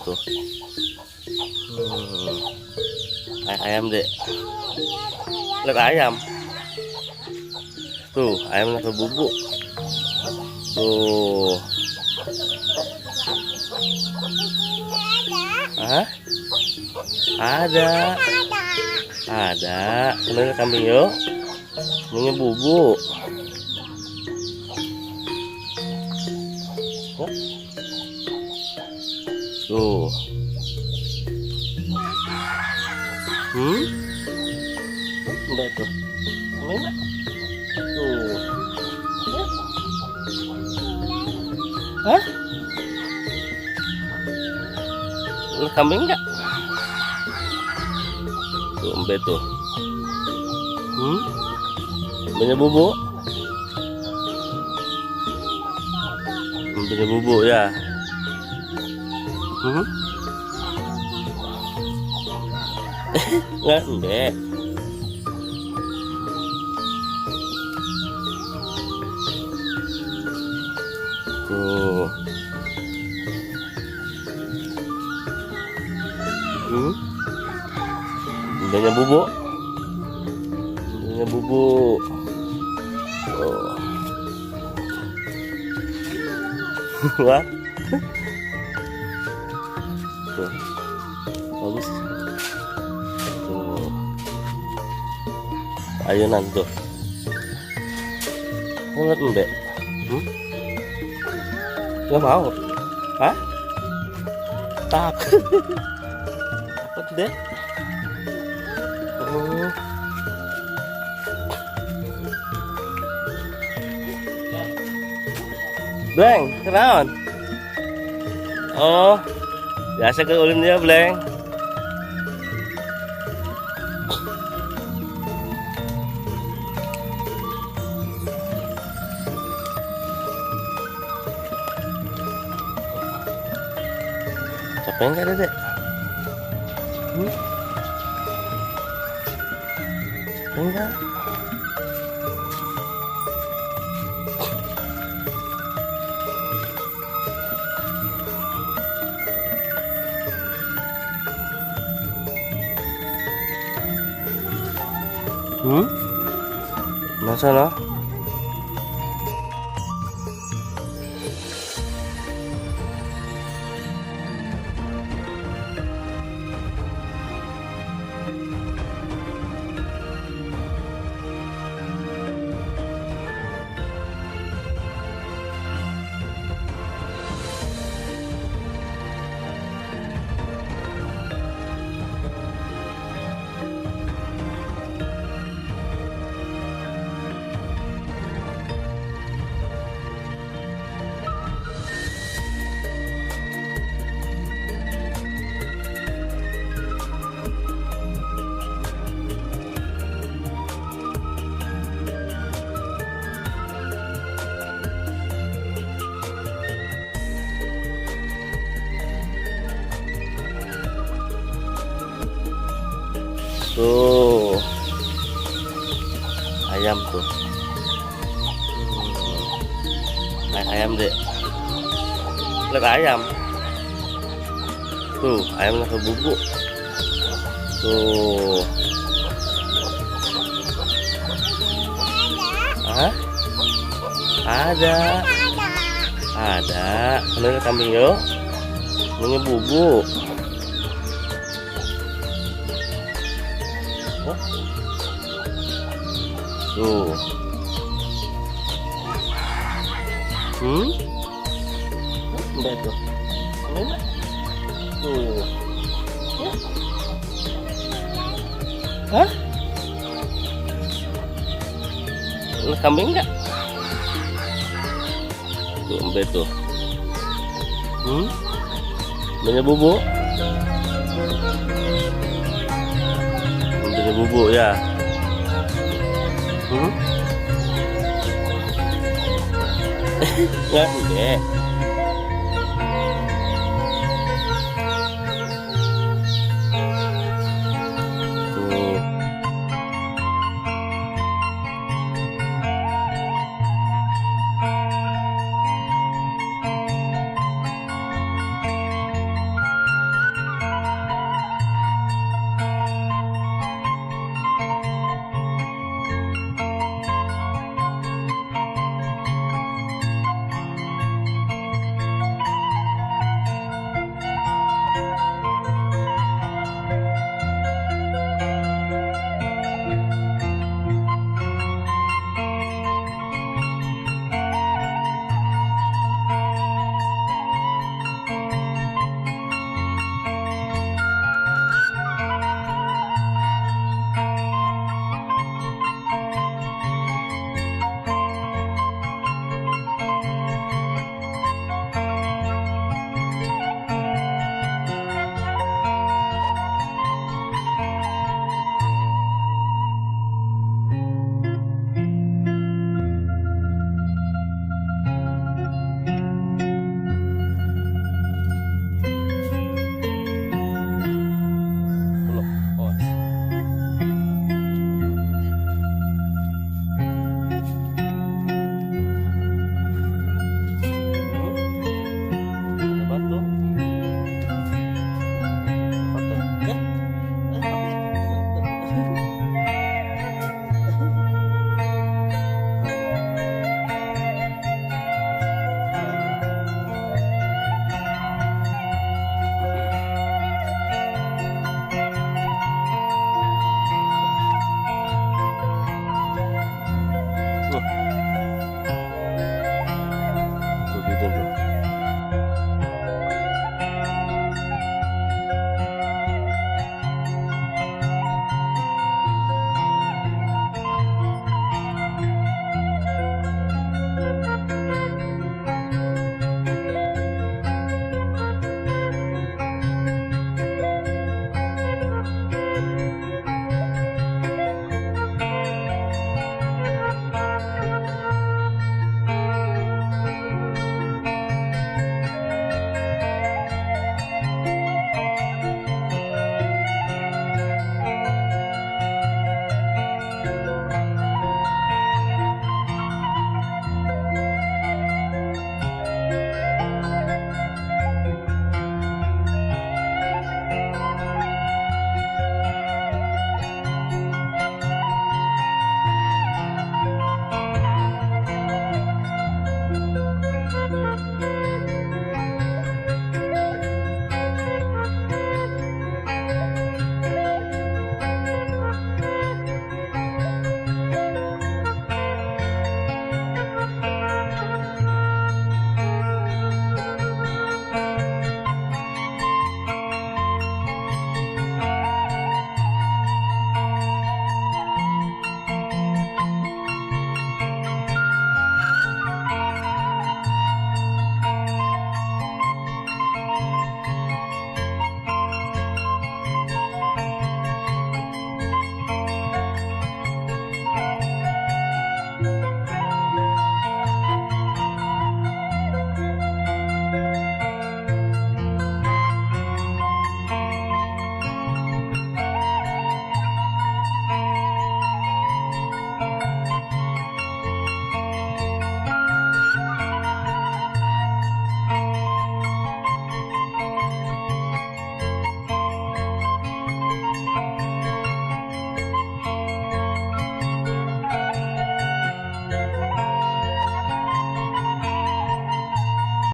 tuh. Ayam dek. Lihat ayam. Tuh, ayam lagi bubuk. Tuh. Hah? Ada. Ada. Kenapa kambing yuk? Punya bubuk. Tuh. Enggak tuh. Enggak. Tuh. Hah? Lu kambing enggak? Tuh, embe tuh. Banyak bubuk. Banyak bubuk ya. Enggak, enggak. Tuh. Banyak bubuk. Banyak bubuk. Oh. Wah. Tuh. Bagus. Tuh. Ayunan tuh. Lihat mbak. Nggak mau. Hah? Takut. Takut deh. Oh. Bleng, kenaon? Oh, biasa ke ulin dia, Bleng. Capek nggak, Dek? Enggak. Masa lah? Tuh, ayam tuh. Ayam dek. Lihat ayam. Tuh, ayam lagi bubuk. Tuh. Hah? Ada. Ada. Kenapa kambing yuk? Punya bubuk. Tuh. Enggak tuh. Enggak. Tuh. Hah? Lu kambing enggak? Tuh, embe tuh. Banyak bubuk. Banyak bubuk ya. Enggak, enggak.